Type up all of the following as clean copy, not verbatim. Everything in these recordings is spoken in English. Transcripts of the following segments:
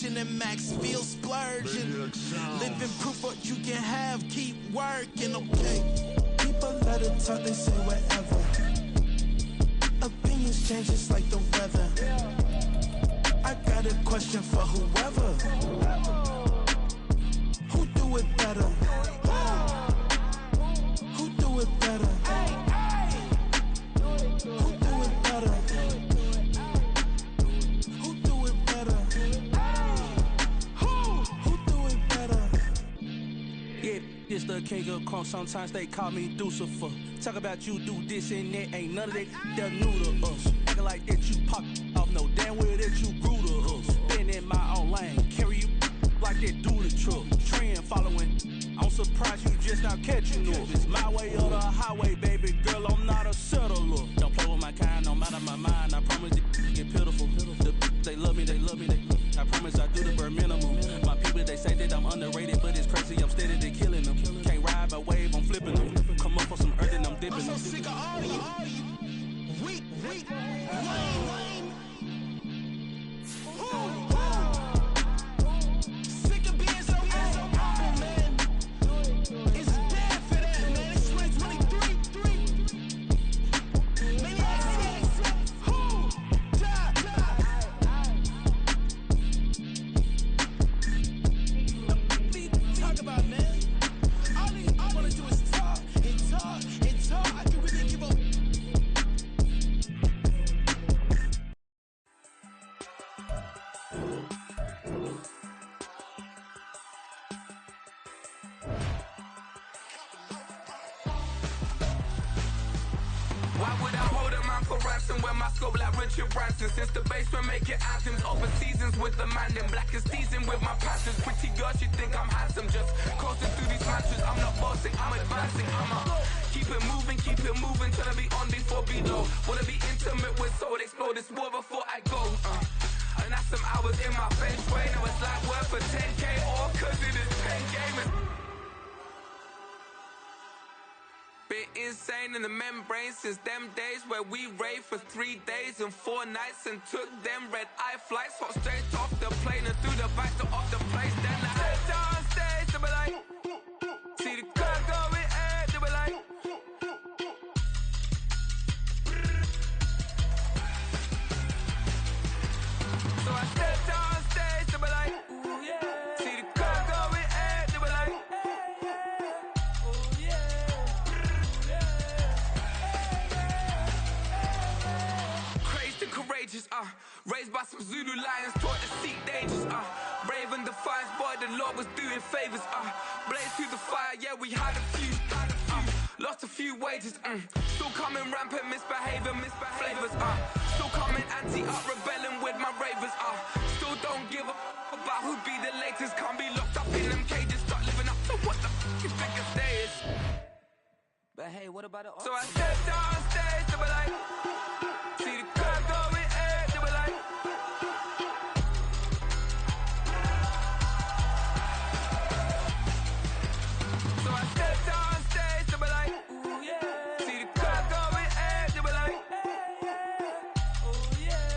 splurging and Max feel splurging. Living proof what you can have, keep working, okay. People let it talk, they say whatever. Opinions change just like the weather. I got a question for whoever. Who do it better? Who do it better? Who do it better? Who do it better? Who do it better? Yeah, it's the king of crunk. Sometimes they call me Lucifer. Talk about you do this and that. Ain't none of that. They're new to us. Acting like that you pop off. No damn well that you grew to us. Been in my own lane. Carry you like that do the truck. Trend following. I'm surprised you just not catching up. It's my way or the highway, baby girl. I'm not a settler. Don't play with my kind, no matter my mind. I promise it get pitiful. They love me, they love me, I promise I do the bare minimum. My people, they say that I'm underrated, but it's crazy, I'm steady, they killing them. Can't ride my wave, I'm flipping them. Come up for some earth and I'm dipping them. I'm so sick of all you. Weak, lame. Sick of being so humble, man. It's dead for that, man. It's 2023. Maniacs. Who? Die. Talk about, man. All I wanna do is talk and talk and talk. I can really give up. Why would I hold a man for ransom when my scope like Richard Branson? Since the basement making anthems, over seasons with the man, then black is seasoned with my passions. Pretty girls, you think I'm handsome, just coasting through these mansions. I'm not bossing, I'm advancing, keep it moving, tryna be on before below. Wanna be intimate with soul, explore this war before I go. And that's some hours in my feng shui. Now it's like work for 10K, all cause it is pen gaming. Bit insane in the membrane since them days where we raved for 3 days and 4 nights and took them red eye flights. Hot straight off the plane and through the back door of the place. Then I head down stage, they were like, see the crowd going air, they were like, so I stepped down stage, they were like, ooh yeah. See the crowd going air, they were like, oh yeah. Crazed and courageous, raised by some Zulu lions, taught to seek dangers, brave and defiant, boy, the Lord was doing favors, blaze through the fire, yeah, we had a few, lost a few wages, still coming rampant, misbehaving, flavors, still coming anti-up, rebelling with my ravers, still don't give a about who be the latest, can't be locked up in them cages, start living up to what the you think a day is. But hey, what about it? So I stepped on stage, they were like, see the crowd going air, they were like, so I stepped on stage, they were like, ooh yeah. See the crowd going air, they were like, oh yeah.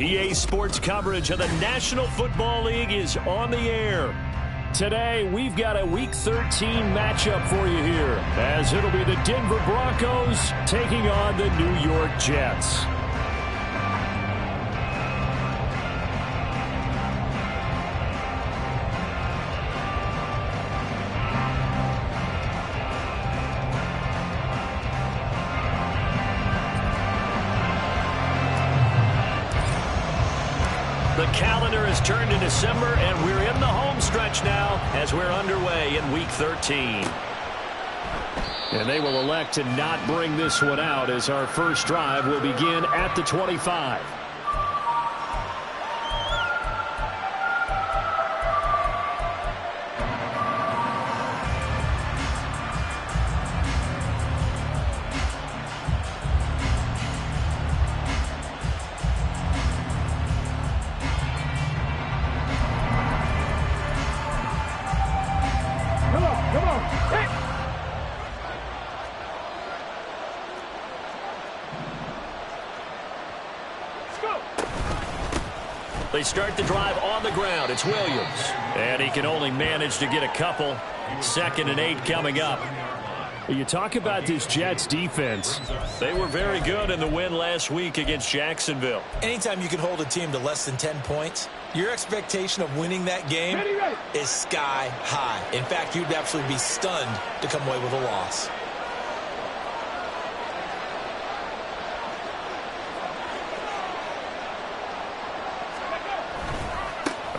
EA Sports coverage of the National Football League is on the air. Today, we've got a Week 13 matchup for you here, as it'll be the Denver Broncos taking on the New York Jets. The calendar has turned to December, and we're in the home stretch now as we're underway in Week 13. And they will elect to not bring this one out as our first drive will begin at the 25. They start the drive on the ground. It's Williams. And he can only manage to get a couple. 2nd and 8 coming up. You talk about this Jets defense. They were very good in the win last week against Jacksonville. Anytime you can hold a team to less than 10 points, your expectation of winning that game is sky high. In fact, you'd absolutely be stunned to come away with a loss.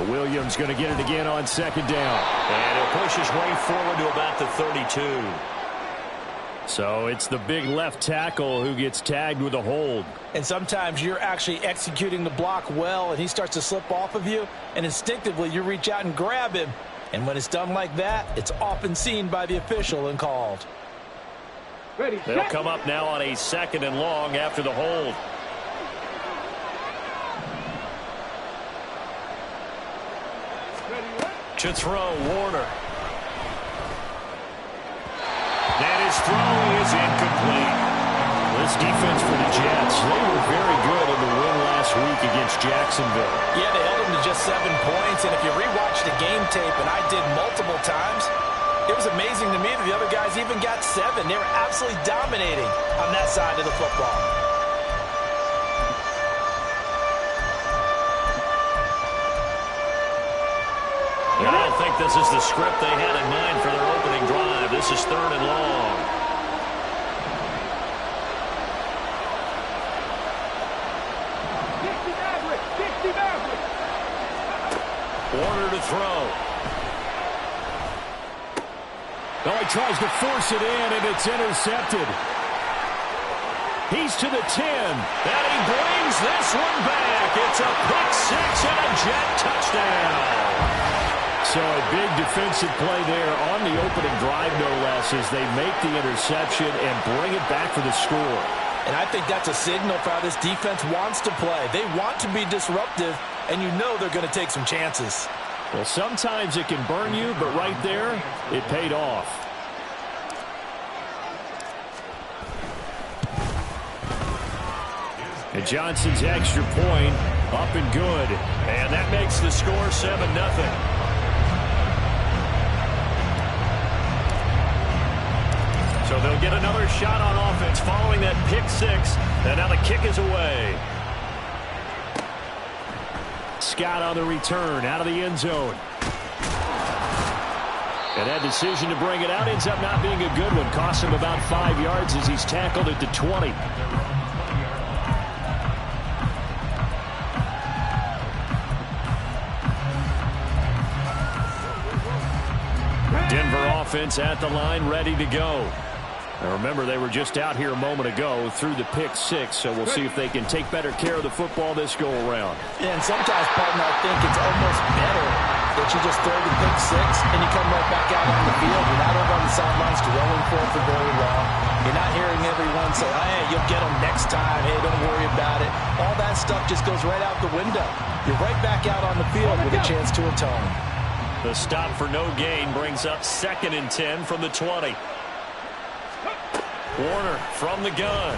Williams going to get it again on 2nd down. And he'll push his way forward to about the 32. So it's the big left tackle who gets tagged with a hold. And sometimes you're actually executing the block well, and he starts to slip off of you, and instinctively you reach out and grab him. And when it's done like that, it's often seen by the official and called. They'll come up now on a 2nd and long after the hold. To throw, Warner. And his throw is incomplete. This defense for the Jets, they were very good in the win last week against Jacksonville. Yeah, they held them to just 7 points, and if you rewatch the game tape, and I did multiple times, it was amazing to me that the other guys even got 7. They were absolutely dominating on that side of the football. I don't think this is the script they had in mind for their opening drive. This is 3rd and long. Warner to throw. Oh, he tries to force it in, and it's intercepted. He's to the 10, and he brings this one back. It's a pick 6 and a Jet touchdown. So a big defensive play there on the opening drive, no less, as they make the interception and bring it back for the score. And I think that's a signal for how this defense wants to play. They want to be disruptive, and you know they're going to take some chances. Well, sometimes it can burn you, but right there, it paid off. And Johnson's extra point up and good. And that makes the score 7-0. They'll get another shot on offense following that pick six. And now the kick is away. Scott on the return out of the end zone. And that decision to bring it out ends up not being a good one. Cost him about 5 yards as he's tackled at the 20. Denver offense at the line, ready to go. Now remember, they were just out here a moment ago through the pick six, so we'll see if they can take better care of the football this go-around. Yeah, and sometimes, partner, I think it's almost better that you just throw the pick six and you come right back out on the field. You're not over on the sidelines dwelling for very long. You're not hearing everyone say, hey, you'll get them next time. Hey, don't worry about it. All that stuff just goes right out the window. You're right back out on the field with a chance to atone. The stop for no gain brings up 2nd and 10 from the 20. Warner from the gun.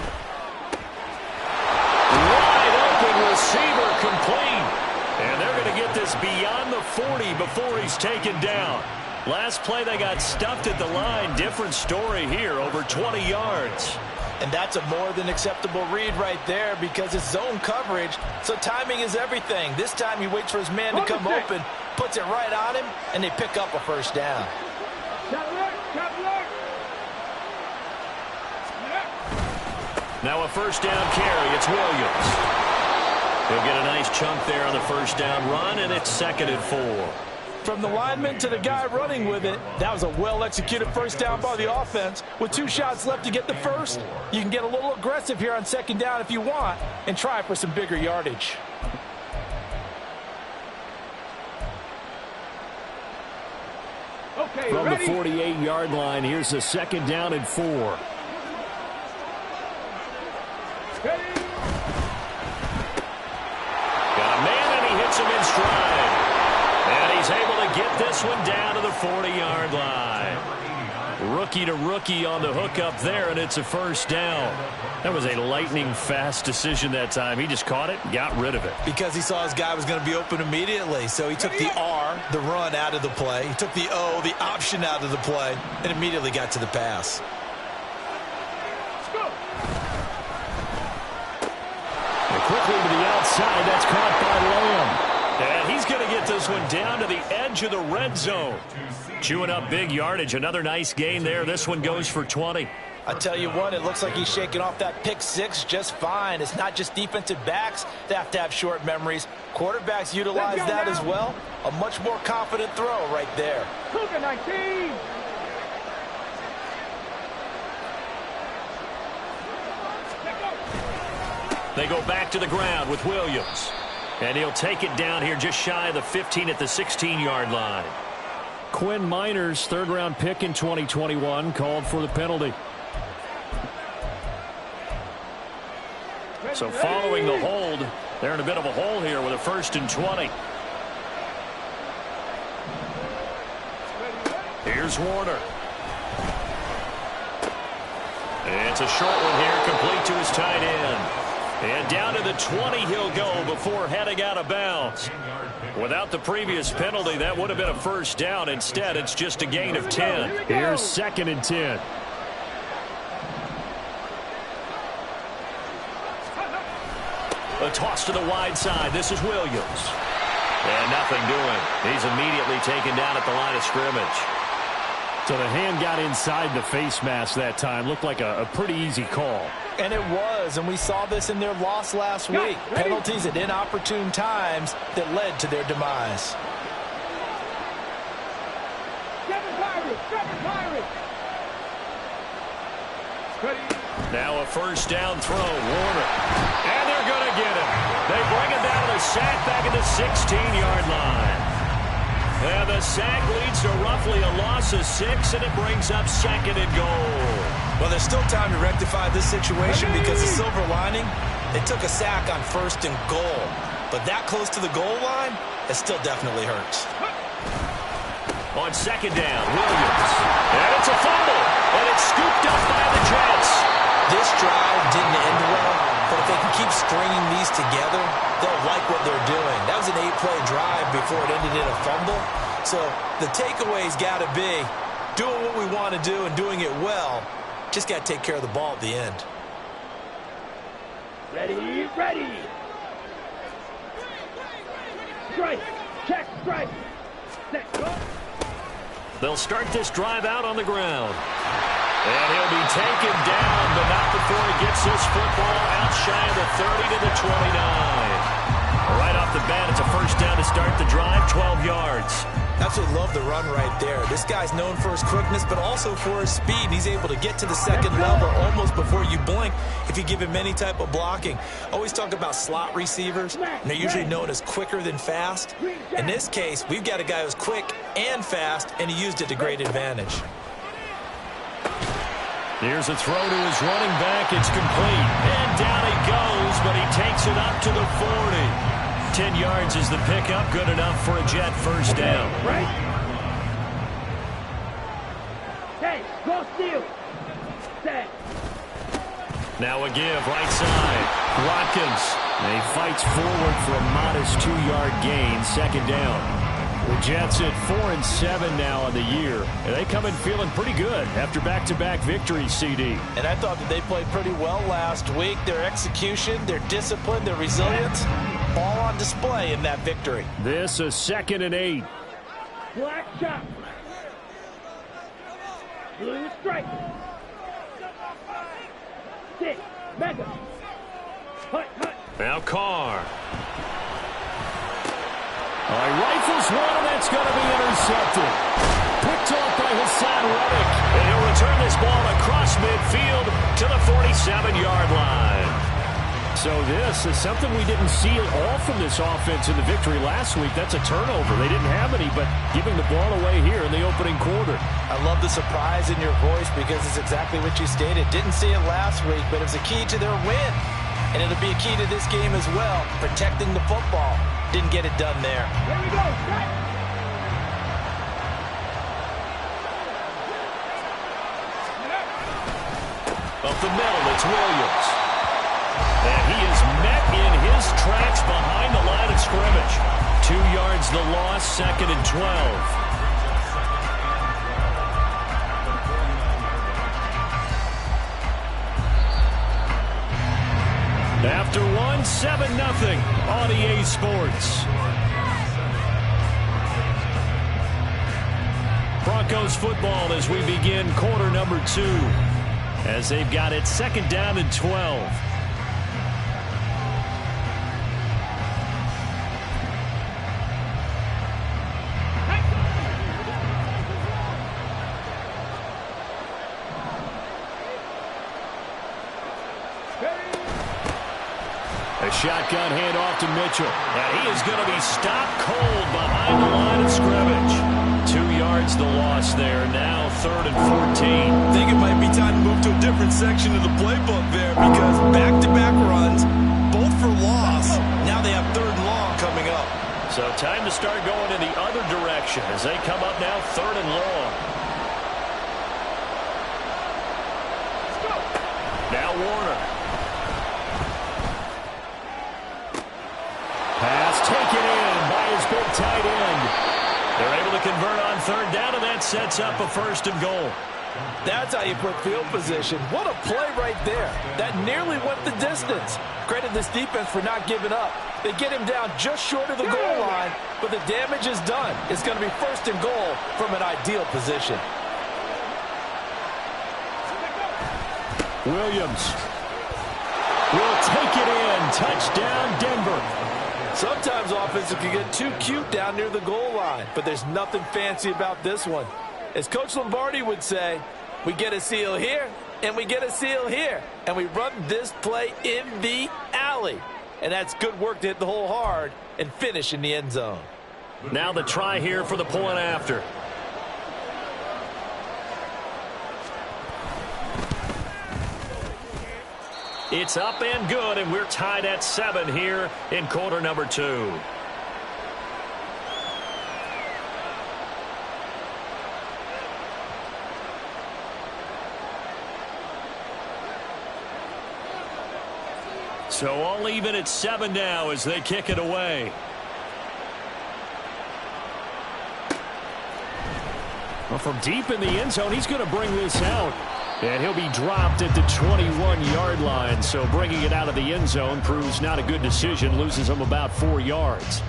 Wide open receiver complete. And they're going to get this beyond the 40 before he's taken down. Last play they got stuffed at the line. Different story here, over 20 yards. And that's a more than acceptable read right there because it's zone coverage, so timing is everything. This time he waits for his man to come open, puts it right on him, and they pick up a first down. Now a first down carry. It's Williams. He'll get a nice chunk there on the first down run, and it's 2nd and 4. From the lineman to the guy running with it, that was a well-executed first down by the offense. With 2 shots left to get the first, you can get a little aggressive here on 2nd down if you want and try for some bigger yardage. Okay, from ready? the 48-yard line, here's a 2nd down and 4. Ready? Got a man, and he hits him in stride. And he's able to get this one down to the 40-yard line. Rookie to rookie on the hook up there, and it's a first down. That was a lightning-fast decision that time. He just caught it, got rid of it. Because he saw his guy was going to be open immediately. So he took the R, the run, out of the play. He took the O, the option, out of the play, and immediately got to the pass. And quickly to the outside, that's caught by Lamb. And he's going to get this one down to the edge of the red zone. Chewing up big yardage. Another nice gain there. This one goes for 20. I tell you what, it looks like he's shaking off that pick six just fine. It's not just defensive backs that have to have short memories. Quarterbacks utilize that as well. A much more confident throw right there. Cougar 19. They go back to the ground with Williams. And he'll take it down here just shy of the 15 at the 16-yard line. Quinn Miners, 3rd-round pick in 2021, called for the penalty. So following the hold, they're in a bit of a hole here with a 1st and 20. Here's Warner. It's a short one here, complete to his tight end. And down to the 20 he'll go before heading out of bounds. Without the previous penalty, that would have been a first down. Instead, it's just a gain of 10. Here's 2nd and 10. A toss to the wide side. This is Williams. And nothing doing. He's immediately taken down at the line of scrimmage. So the hand got inside the face mask that time. Looked like a pretty easy call. And it was, and we saw this in their loss last week. Penalties at inopportune times that led to their demise. Now a first down throw, Warner. And they're going to get him. They bring him down to the sack back at the 16-yard line. And the sack leads to roughly a loss of 6, and it brings up 2nd and goal. Well, there's still time to rectify this situation because the silver lining, they took a sack on 1st and goal. But that close to the goal line, it still definitely hurts. On 2nd down, Williams. And it's a fumble. And it's scooped up by the Jets. This drive didn't end well, but if they can keep stringing these together, they'll like what they're doing. That was an 8-play drive before it ended in a fumble. So the takeaway's got to be doing what we want to do and doing it well. Just got to take care of the ball at the end. Ready, ready. Strike, check, strike. Set, go. They'll start this drive out on the ground. And he'll be taken down, but not before he gets this football out shy of the 30 to the 29. Right off the bat, it's a first down to start the drive, 12 yards. Absolutely love the run right there. This guy's known for his quickness, but also for his speed. He's able to get to the second level almost before you blink if you give him any type of blocking. Always talk about slot receivers, and they're usually known as quicker than fast. In this case, we've got a guy who's quick and fast, and he used it to great advantage. Here's a throw to his running back. It's complete. And down he goes, but he takes it up to the 40. 10 yards is the pickup. Good enough for a Jet first down. Right. Hey, go steal. Set. Now a give, right side. Watkins. He fights forward for a modest 2-yard gain. Second down. The Jets at 4-7 now on the year. And they come in feeling pretty good after back-to-back victories, CD. And I thought that they played pretty well last week. Their execution, their discipline, their resilience, all on display in that victory. This a 2nd and 8. Black shot. Blue strike. Sit. Mega. Hut, hut. Now Carr. He rifles one, and that's going to be intercepted. Picked off by Hassan Reddick. And he'll return this ball across midfield to the 47-yard line. So this is something we didn't see at all from this offense in the victory last week. That's a turnover. They didn't have any, but giving the ball away here in the opening quarter. I love the surprise in your voice because it's exactly what you stated. Didn't see it last week, but it was a key to their win. And it'll be a key to this game as well, protecting the football. Didn't get it done there. Here we go. Set. Up the middle, it's Williams. And he is met in his tracks behind the line of scrimmage. 2 yards the loss, 2nd and 12. After 7-0 on EA Sports. Broncos football as we begin quarter number 2. As they've got it 2nd down and 12. Shotgun handoff to Mitchell. And he is going to be stopped cold behind the line of scrimmage. 2 yards the loss there. Now 3rd and 14. I think it might be time to move to a different section of the playbook there because back-to-back runs, both for loss. Now they have 3rd and long coming up. So time to start going in the other direction as they come up now 3rd and long. Now Warner. Pass taken in by his big tight end. They're able to convert on 3rd down, and that sets up a 1st and goal. That's how you put field position. What a play right there. That nearly went the distance. Credit this defense for not giving up. They get him down just short of the goal line, but the damage is done. It's going to be 1st and goal from an ideal position. Williams will take it in. Touchdown, Denver. Sometimes offenses can get too cute down near the goal line, but there's nothing fancy about this one. As Coach Lombardi would say, we get a seal here, and we get a seal here, and we run this play in the alley. And that's good work to hit the hole hard and finish in the end zone. Now the try here for the point after. It's up and good, and we're tied at 7 here in quarter number 2. So all even at 7 now as they kick it away. Well, from deep in the end zone, he's going to bring this out. And he'll be dropped at the 21-yard line. So bringing it out of the end zone proves not a good decision. Loses him about 4 yards.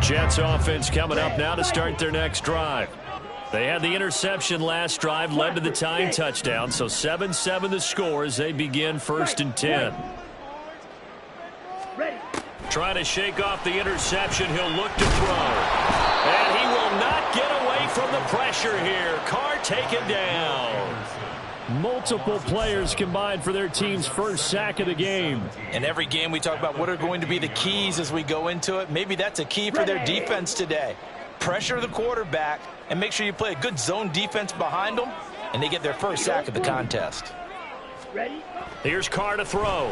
Jets offense coming up now to start their next drive. They had the interception last drive, led to the tying touchdown, so 7-7 the score as they begin 1st and 10. Trying to shake off the interception, he'll look to throw. And he will not get away from the pressure here. Carr taken down. Multiple players combined for their team's first sack of the game. In every game we talk about what are going to be the keys as we go into it. Maybe that's a key for their defense today. Pressure the quarterback and make sure you play a good zone defense behind them, and they get their first sack of the contest. Here's Carr to throw.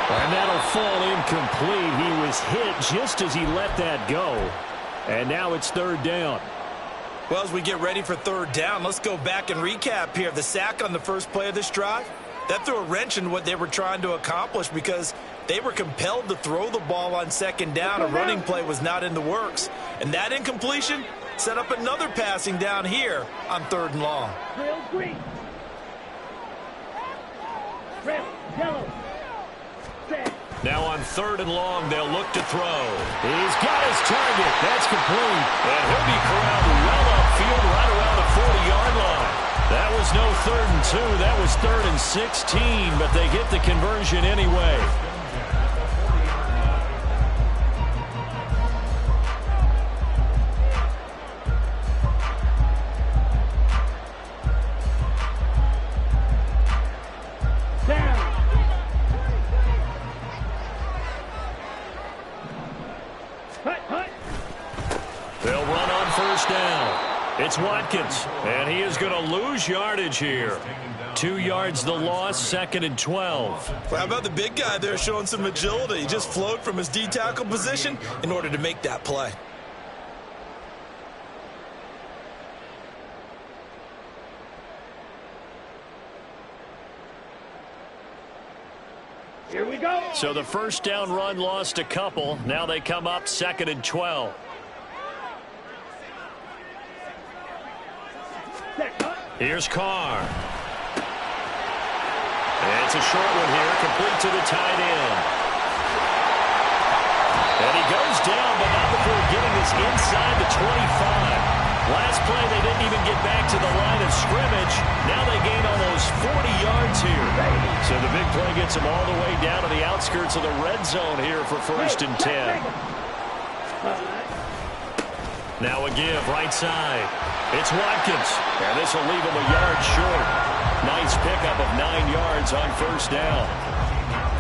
And that'll fall incomplete. He was hit just as he let that go. And now it's 3rd down. Well, as we get ready for 3rd down, let's go back and recap here. The sack on the first play of this drive, that threw a wrench in what they were trying to accomplish because they were compelled to throw the ball on 2nd down. A running play was not in the works. And that incompletion set up another passing down here on 3rd and long. Trail green. Trail yellow. Set. Now on 3rd and long, they'll look to throw. He's got his target. That's complete. And he'll be corralled well upfield right around the 40-yard line. That was no 3rd and 2. That was 3rd and 16, but they get the conversion anyway. They'll run on 1st down. It's Watkins, and he is going to lose yardage here. 2 yards the loss, 2nd and 12. Well, how about the big guy there showing some agility? He just flowed from his D-tackle position in order to make that play. Here we go. So the 1st down run lost a couple. Now they come up 2nd and 12. Here's Carr. It's a short one here, complete to the tight end. And he goes down, but not before getting this inside the 25. Last play, they didn't even get back to the line of scrimmage. Now they gain almost 40 yards here. So the big play gets them all the way down to the outskirts of the red zone here for 1st and 10. Now a give, right side. It's Watkins, and this will leave him a yard short. Nice pickup of 9 yards on 1st down.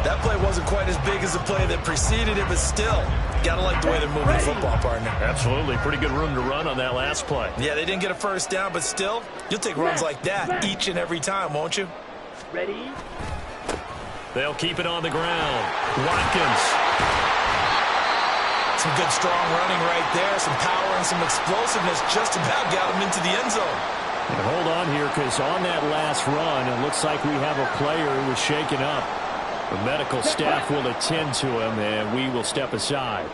That play wasn't quite as big as the play that preceded it, but still, gotta like the way they're moving the football, partner. Absolutely. Pretty good room to run on that last play. Yeah, they didn't get a 1st down, but still, you'll take runs like that each and every time, won't you? Ready? They'll keep it on the ground. Watkins. Some good, strong running right there. Some power and some explosiveness just about got him into the end zone. And hold on here, because on that last run, it looks like we have a player who was shaken up. The medical staff will attend to him, and we will step aside.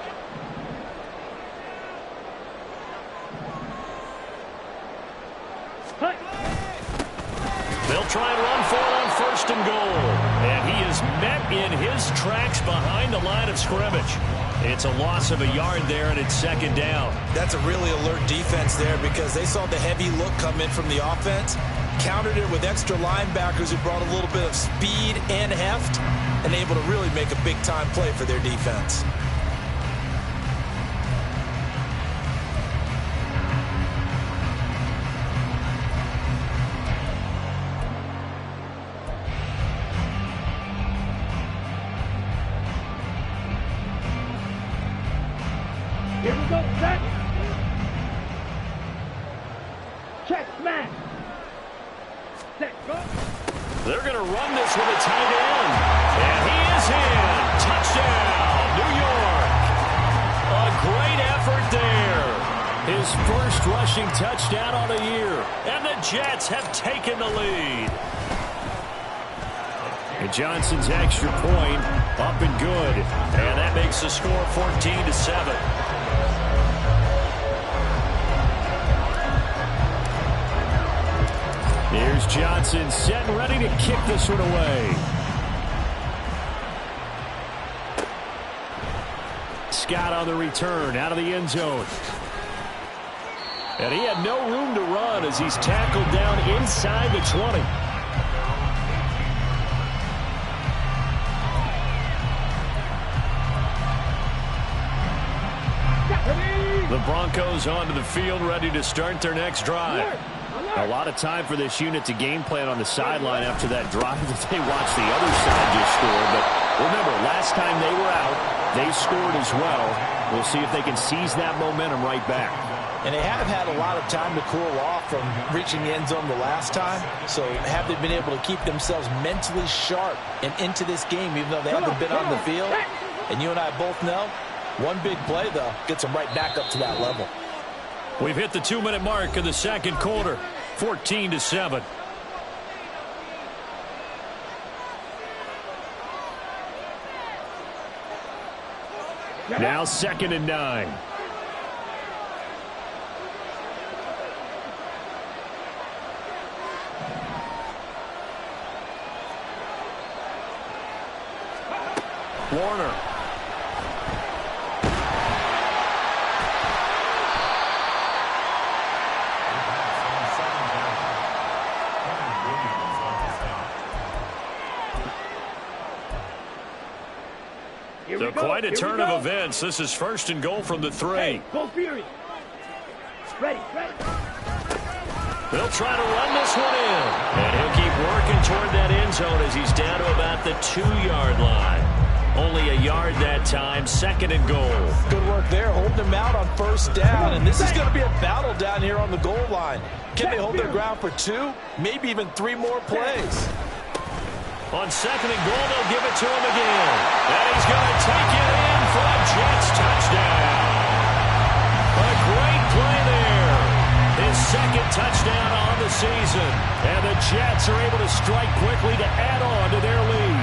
They'll try and run for it on 1st and goal. And he is met in his tracks behind the line of scrimmage. It's a loss of a yard there, and it's 2nd down. That's a really alert defense there because they saw the heavy look come in from the offense, countered it with extra linebackers who brought a little bit of speed and heft, and able to really make a big-time play for their defense. Here we go, set. Check, smash. Set, go. They're going to run this with a tight end. And he is in. Touchdown, New York. A great effort there. his first rushing touchdown on the year. And the Jets have taken the lead. And Johnson's extra point up and good. And that makes the score 14-7. Here's Johnson set and ready to kick this one away. Scott on the return out of the end zone. And he had no room to run as he's tackled down inside the 20. The Broncos onto the field ready to start their next drive. A lot of time for this unit to game plan on the sideline after that drive that they watched the other side just score. But remember, last time they were out, they scored as well. We'll see if they can seize that momentum right back. And they have had a lot of time to cool off from reaching the end zone the last time. So have they been able to keep themselves mentally sharp and into this game, even though they haven't been on the field? And you and I both know, one big play, though, gets them right back up to that level. We've hit the 2-minute mark of the second quarter, 14-7. Now 2nd and 9. Warner. So quite a turn of events. This is 1st and goal from the 3. Hey, go Fury. Ready. They'll try to run this one in. And he'll keep working toward that end zone as he's down to about the 2-yard line. Only a yard that time, 2nd and goal. Good work there, holding them out on 1st down. And this is going to be a battle down here on the goal line. Can they hold their ground for 2, maybe even 3 more plays? On 2nd and goal, they'll give it to him again. And he's going to take it in for a Jets touchdown. A great play there. His 2nd touchdown on the season. And the Jets are able to strike quickly to add on to their lead.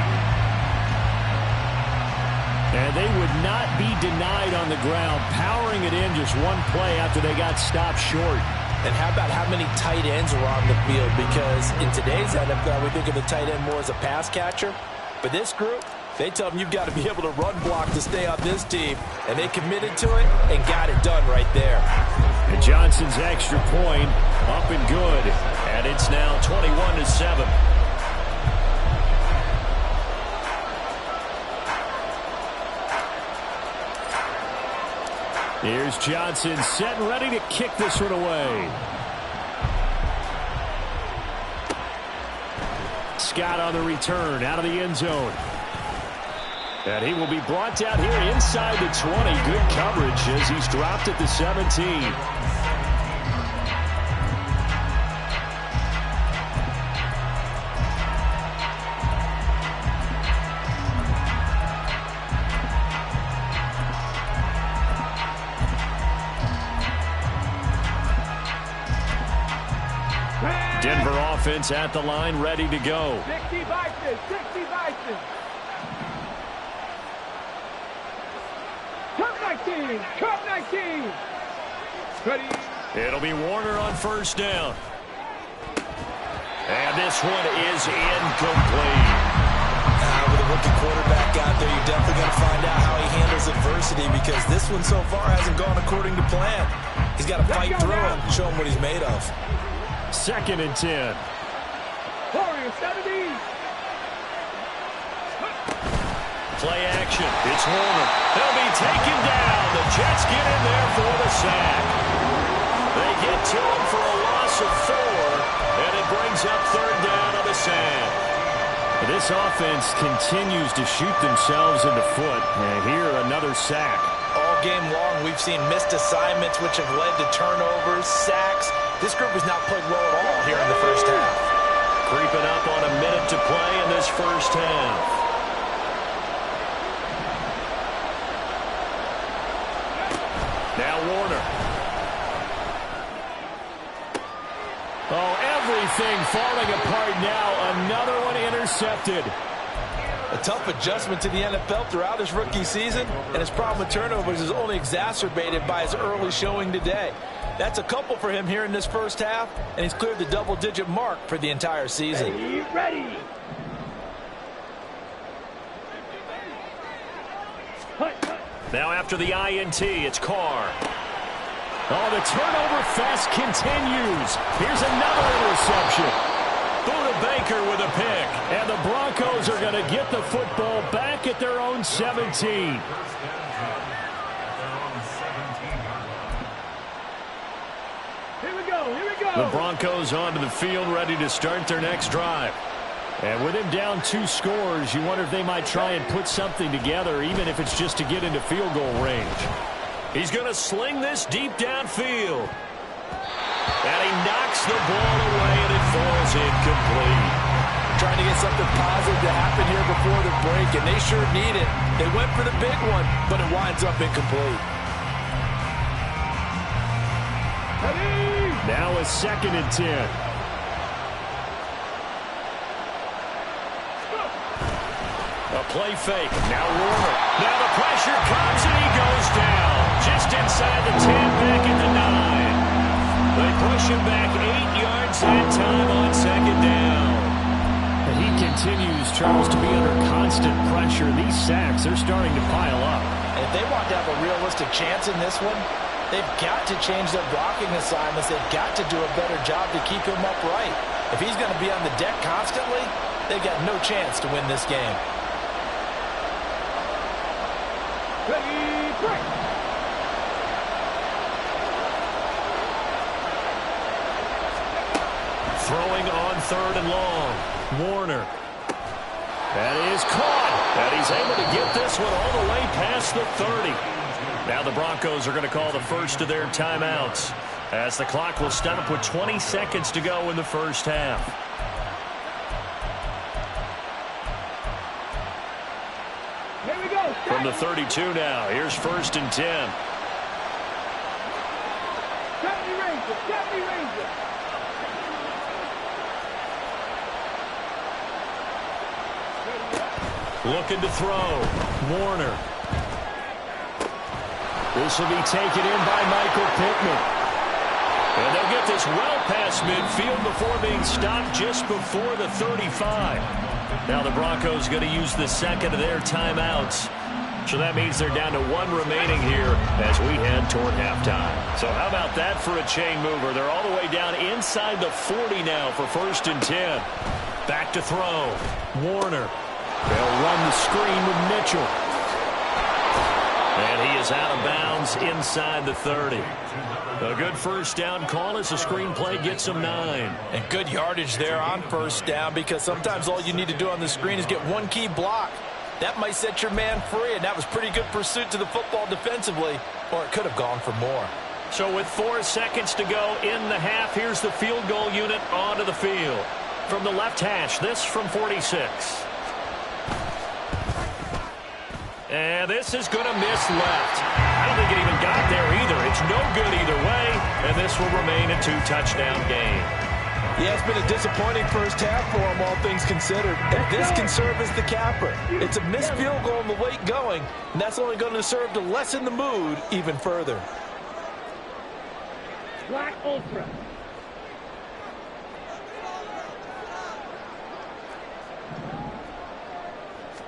And they would not be denied on the ground, powering it in just one play after they got stopped short. And how about how many tight ends are on the field? Because in today's NFL, we think of the tight end more as a pass catcher. But this group, they tell them you've got to be able to run block to stay on this team. And they committed to it and got it done right there. And Johnson's extra point up and good. And it's now 21-7. Here's Johnson set and ready to kick this one away. Scott on the return out of the end zone. And he will be brought down here inside the 20. Good coverage as he's dropped at the 17. Denver offense at the line, ready to go. 60 Vikings. Cup 19. Ready. It'll be Warner on 1st down. And this one is incomplete. With a rookie quarterback out there, you're definitely going to find out how he handles adversity, because this one so far hasn't gone according to plan. He's got to fight through it and show him what he's made of. 2nd and 10. Warriors 70. Play action. It's Warner. They'll be taken down. The Jets get in there for the sack. They get to him for a loss of 4, and it brings up 3rd down on the sack. This offense continues to shoot themselves in the foot. And here, another sack. All game long, we've seen missed assignments, which have led to turnovers, sacks. This group has not played well at all here in the 1st half. Creeping up on a minute to play in this 1st half. Now Warner. Oh, everything falling apart now. Another one intercepted. A tough adjustment to the NFL throughout his rookie season, and his problem with turnovers is only exacerbated by his early showing today. That's a couple for him here in this first half, and he's cleared the double-digit mark for the entire season. Ready. Now after the INT, it's Carr. Oh, the turnover fest continues. Here's another interception. Buda Baker with a pick. And the Broncos are going to get the football back at their own 17. Here we go. The Broncos onto the field, ready to start their next drive. And with him down 2 scores, you wonder if they might try and put something together, even if it's just to get into field goal range. He's going to sling this deep downfield. And he knocks the ball away, and it falls incomplete. Trying to get something positive to happen here before the break, and they sure need it. They went for the big one, but it winds up incomplete. Now a 2nd and 10. A play fake. Now Warner. Now the pressure comes, and he goes down. Just inside the 10, back at the 9. They push him back 8 yards that time on 2nd down. And he continues, Charles, to be under constant pressure. These sacks are starting to pile up. And if they want to have a realistic chance in this one, they've got to change their blocking assignments. They've got to do a better job to keep him upright. If he's going to be on the deck constantly, they've got no chance to win this game. Ready, break. Throwing on 3rd and long. Warner. That is caught. And he's able to get this one all the way past the 30. Now the Broncos are going to call the first of their timeouts, as the clock will stop with 20 seconds to go in the first half. Here we go. From the 32 now, here's 1st and 10. 70 Ranger. Looking to throw. Warner. This will be taken in by Michael Pittman. And they'll get this well past midfield before being stopped just before the 35. Now the Broncos going to use the 2nd of their timeouts. So that means they're down to 1 remaining here as we head toward halftime. So how about that for a chain mover? They're all the way down inside the 40 now for 1st and 10. Back to throw. Warner. They'll run the screen with Mitchell. And he is out of bounds inside the 30. A good first down call as the screen play gets him 9. And good yardage there on first down, because sometimes all you need to do on the screen is get one key block. That might set your man free, and that was pretty good pursuit to the football defensively, or it could have gone for more. So with 4 seconds to go in the half, here's the field goal unit onto the field. From the left hash, this from 46. And this is going to miss left. I don't think it even got there either. It's no good either way, and this will remain a 2-touchdown game. Yeah, it's been a disappointing first half for him, all things considered. And this can serve as the capper. It's a missed field goal in the late going, and that's only going to serve to lessen the mood even further. Black Ultra.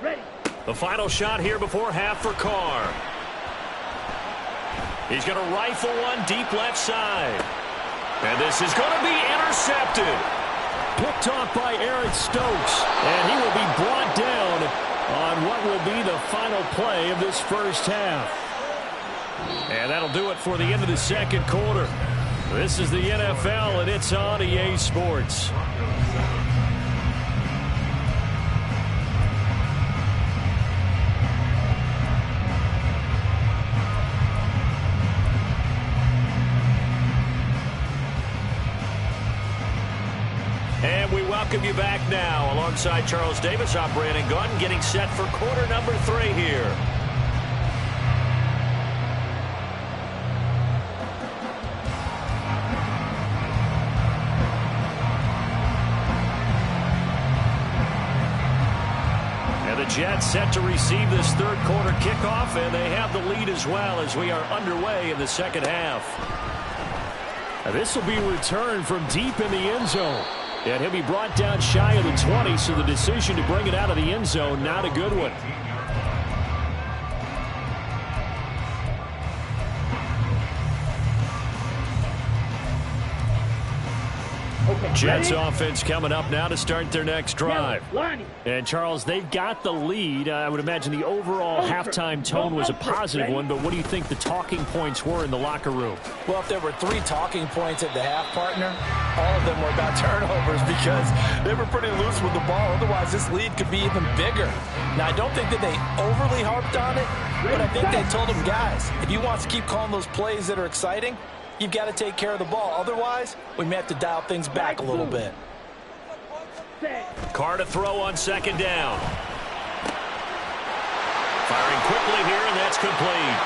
Ready. The final shot here before half for Carr. He's going to rifle one deep left side. And this is going to be intercepted. Picked off by Eric Stokes. And he will be brought down on what will be the final play of this first half. And that'll do it for the end of the second quarter. This is the NFL, and it's on EA Sports. And we welcome you back now alongside Charles Davis. I'm Brandon Gunn, getting set for quarter number 3 here. Jets set to receive this third quarter kickoff, and they have the lead as well as we are underway in the second half. Now this will be returned from deep in the end zone. And he'll be brought down shy of the 20, so the decision to bring it out of the end zone, not a good one. Jets offense coming up now to start their next drive. And, Charles, they've got the lead. I would imagine the overall halftime tone was a positive one, but what do you think the talking points were in the locker room? Well, if there were 3 talking points at the half, partner, all of them were about turnovers because they were pretty loose with the ball. Otherwise, this lead could be even bigger. Now, I don't think that they overly harped on it, but I think they told them, guys, if you want to keep calling those plays that are exciting, you've got to take care of the ball. Otherwise, we may have to dial things back a little bit. Carr to throw on second down. Firing quickly here, and that's complete.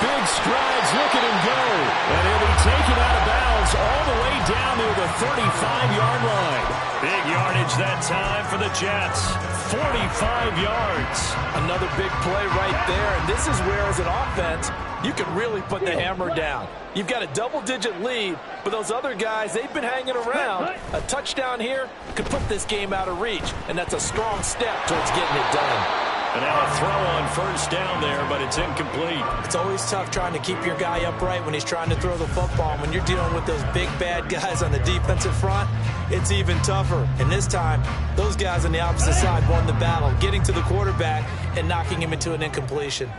Big strides, look at him go. And he'll be taken out of bounds all the way down near the 35-yard line. Big yardage that time for the Jets. 45 yards. Another big play right there. And this is where, as an offense, you can really put the hammer down. You've got a double-digit lead, but those other guys, they've been hanging around. A touchdown here could put this game out of reach, and that's a strong step towards getting it done. And now a throw on first down there, but it's incomplete. It's always tough trying to keep your guy upright when he's trying to throw the football. And when you're dealing with those big, bad guys on the defensive front, it's even tougher. And this time, those guys on the opposite side won the battle, getting to the quarterback and knocking him into an incompletion.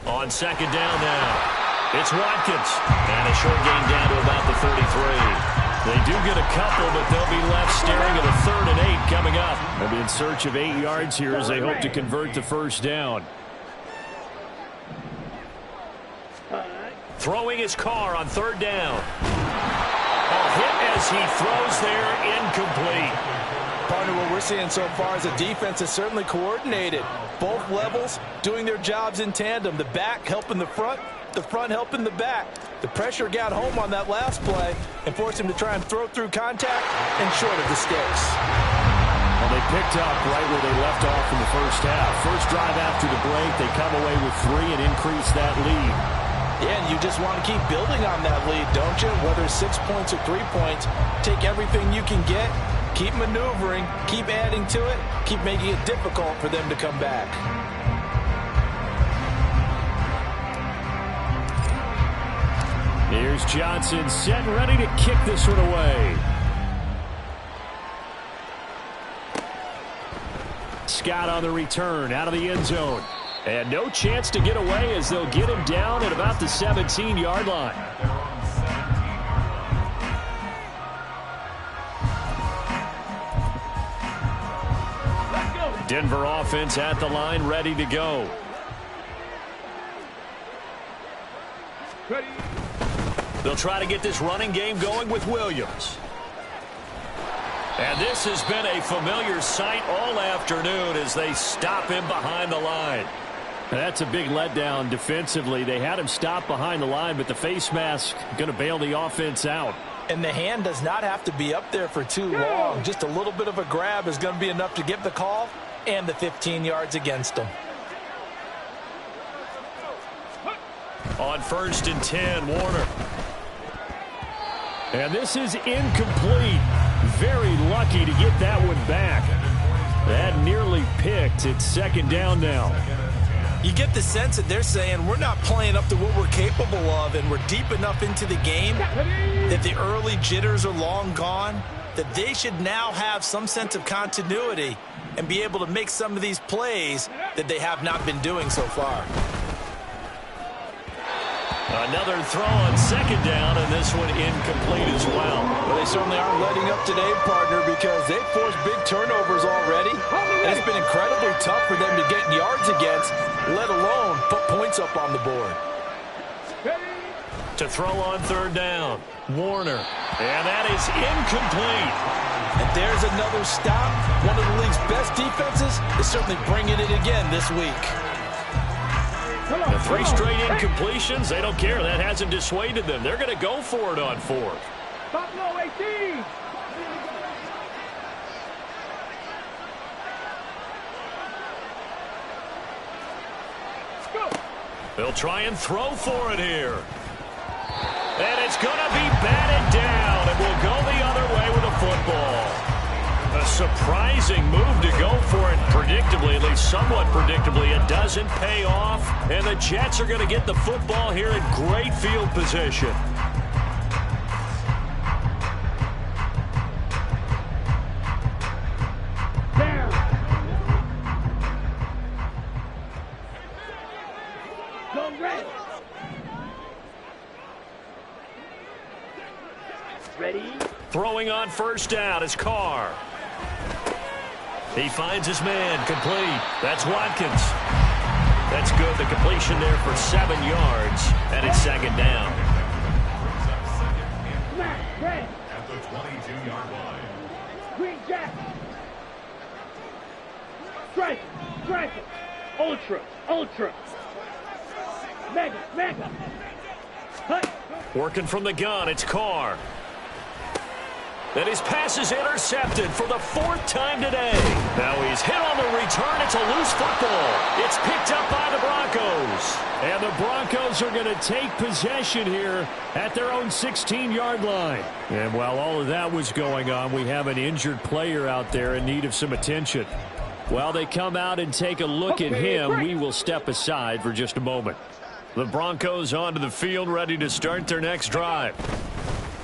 On second down now, it's Watkins. And a short gain down to about the 33. They do get a couple, but they'll be left staring at a 3rd and 8 coming up. They'll be in search of 8 yards here as they hope to convert the first down. Throwing his Carr on 3rd down. A hit as he throws there, incomplete. Partner, what we're seeing so far is a defense is certainly coordinated. Both levels doing their jobs in tandem. The back helping the front helping the back. The pressure got home on that last play and forced him to try and throw through contact and short of the sticks. Well, they picked up right where they left off in the first half. First drive after the break, they come away with 3 and increase that lead. Yeah, and you just want to keep building on that lead, don't you? Whether it's 6 points or 3 points, take everything you can get, keep maneuvering, keep adding to it, keep making it difficult for them to come back. Here's Johnson set and ready to kick this one away. Scott on the return out of the end zone. And no chance to get away as they'll get him down at about the 17-yard line. Denver offense at the line, ready to go. Ready. They'll try to get this running game going with Williams. And this has been a familiar sight all afternoon as they stop him behind the line. That's a big letdown defensively. They had him stop behind the line, but the face mask going to bail the offense out. And the hand does not have to be up there for too long. Just a little bit of a grab is going to be enough to give the call and the 15 yards against them. On 1st and 10, Warner. And this is incomplete. Very lucky to get that one back. That nearly picked. It's 2nd down now. You get the sense that they're saying we're not playing up to what we're capable of, and we're deep enough into the game that the early jitters are long gone, that they should now have some sense of continuity and be able to make some of these plays that they have not been doing so far. Another throw on 2nd down, and this one incomplete as well. Well, they certainly aren't letting up today, partner, because they've forced big turnovers already. And it's been incredibly tough for them to get yards against, let alone put points up on the board. To throw on 3rd down, Warner. And that is incomplete. And there's another stop. One of the league's best defenses is certainly bringing it again this week. The 3 straight incompletions, they don't care. That hasn't dissuaded them. They're going to go for it on 4th. Buffalo 18. They'll try and throw for it here. And it's going to be batted down, and will go the other way with a football. A surprising move to go for it predictably, at least somewhat predictably. It doesn't pay off, and the Jets are going to get the football here in great field position. Ready? Throwing on first down is Carr. He finds his man, complete. That's Watkins. That's good. The completion there for 7 yards, and it's second down. At the 22-yard line. Green Jack. Strike. Ultra. Mega. Hut. Working from the gun, it's Carr. And his pass is intercepted for the 4th time today. Now he's hit on the return. It's a loose football. It's picked up by the Broncos. And the Broncos are going to take possession here at their own 16-yard line. And while all of that was going on, we have an injured player out there in need of some attention. While they come out and take a look at him, we will step aside for just a moment. The Broncos onto the field, ready to start their next drive.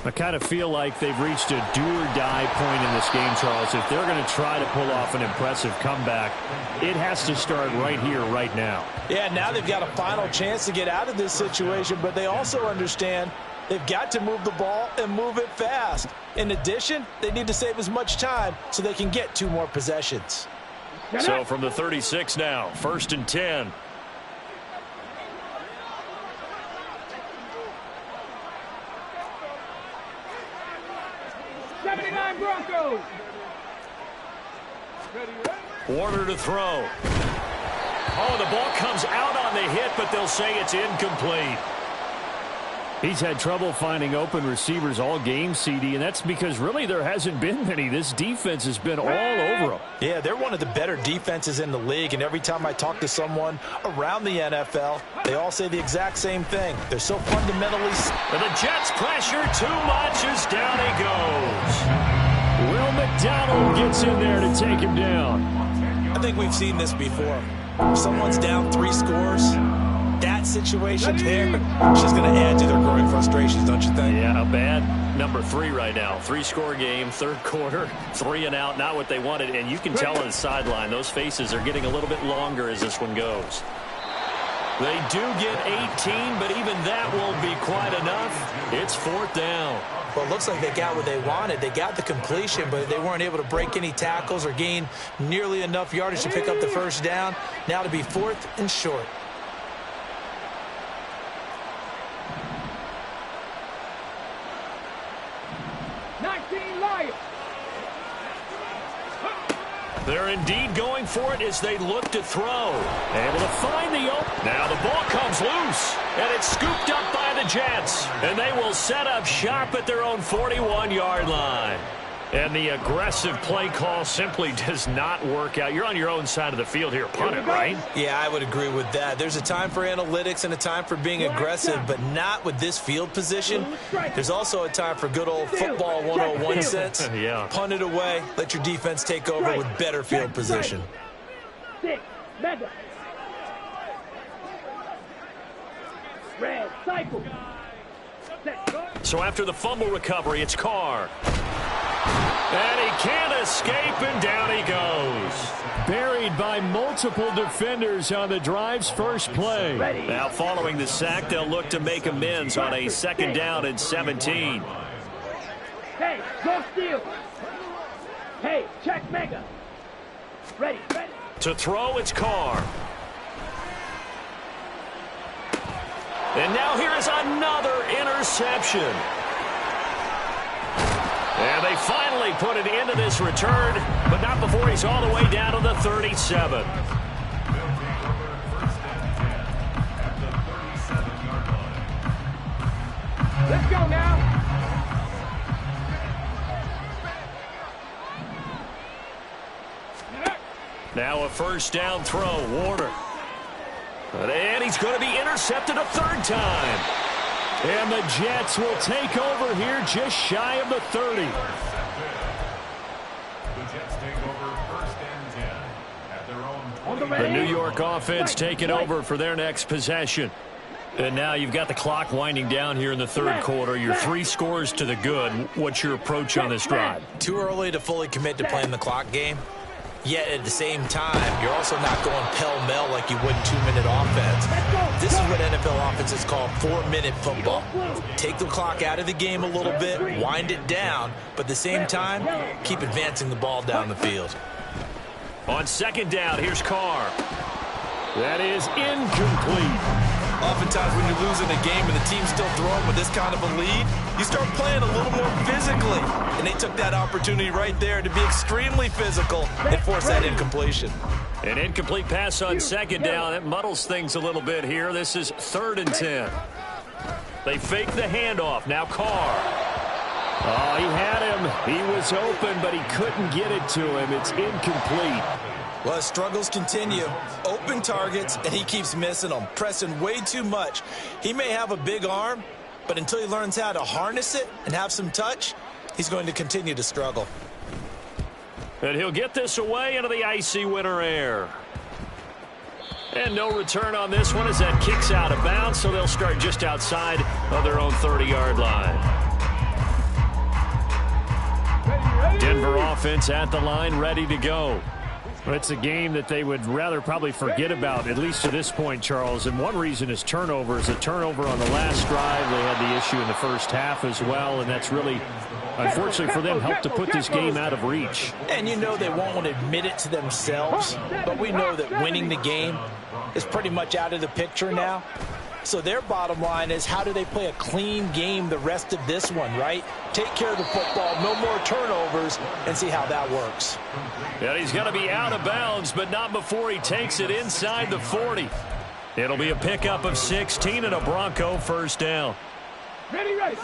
I kind of feel like they've reached a do-or-die point in this game, Charles. If they're going to try to pull off an impressive comeback, it has to start right here, right now. Yeah, now they've got a final chance to get out of this situation, but they also understand they've got to move the ball and move it fast. In addition, they need to save as much time so they can get 2 more possessions. So from the 36 now, 1st and 10. Broncos. Warner to throw. Oh, the ball comes out on the hit, but they'll say it's incomplete. He's had trouble finding open receivers all game, CD, and that's because really there hasn't been many. This defense has been all over them. Yeah, they're one of the better defenses in the league, and every time I talk to someone around the NFL, they all say the exact same thing. They're so fundamentally... And the Jets pressure too much as down he goes. Will McDonald gets in there to take him down. I think we've seen this before. If someone's down 3 scores... that situation there is just going to add to their growing frustrations, don't you think? Yeah, bad number 3 right now. 3-score game, 3rd quarter, 3 and out, not what they wanted. And you can tell on the sideline, those faces are getting a little bit longer as this one goes. They do get 18, but even that won't be quite enough. It's 4th down. Well, it looks like they got what they wanted. They got the completion, but they weren't able to break any tackles or gain nearly enough yardage to pick up the first down. Now to be 4th and short. They're indeed going for it as they look to throw. Able to find the open. Now the ball comes loose, and it's scooped up by the Jets. And they will set up shop at their own 41-yard line. And the aggressive play call simply does not work out. You're on your own side of the field here. Punt it, right? Yeah, I would agree with that. There's a time for analytics and a time for being aggressive, but not with this field position. There's also a time for good old football 101 sense. Yeah. Punt it away. Let your defense take over with better field position. Red cycle. So after the fumble recovery, it's Carr. And he can't escape, and down he goes. Buried by multiple defenders on the drive's first play. Now following the sack, they'll look to make amends on a 2nd down and 17. Hey, go steal. Hey, check mega. Ready. To throw, it's Carr. And now here is another interception. And they finally put it into this return, but not before he's all the way down to the 37. Let's go now. Now a 1st down throw, Warner. And he's going to be intercepted a third time. And the Jets will take over here just shy of the 30. The Jets take over 1st and 10 at their own. The New York offense taking over for their next possession. And now you've got the clock winding down here in the third quarter. You're 3 scores to the good. What's your approach on this drive? Too early to fully commit to playing the clock game. Yet at the same time, you're also not going pell-mell like you would 2-minute offense. This is what NFL offenses call 4-minute football. Take the clock out of the game a little bit, wind it down, but at the same time, keep advancing the ball down the field. On second down, here's Carr. That is incomplete. Oftentimes when you're losing a game and the team's still throwing with this kind of a lead, you start playing a little more physically. And they took that opportunity right there to be extremely physical and force that incompletion. An incomplete pass on second down. That muddles things a little bit here. This is 3rd and 10. They fake the handoff. Now Carr. Oh, he had him. He was open, but he couldn't get it to him. It's incomplete. Well, his struggles continue. Open targets, and he keeps missing them, pressing way too much. He may have a big arm, but until he learns how to harness it and have some touch, he's going to continue to struggle. And he'll get this away into the icy winter air. And no return on this one as that kicks out of bounds, so they'll start just outside of their own 30-yard line. Denver offense at the line, ready to go. Well, it's a game that they would rather probably forget about, at least to this point, Charles. And one reason is turnovers. A turnover on the last drive. They had the issue in the first half as well, and that's really, unfortunately for them, helped to put this game out of reach. And you know they won't want to admit it to themselves, but we know that winning the game is pretty much out of the picture now. So their bottom line is, how do they play a clean game the rest of this one, right? Take care of the football, no more turnovers, and see how that works. And he's going to be out of bounds, but not before he takes it inside the 40. It'll be a pickup of 16 and a Bronco first down. Ready, right.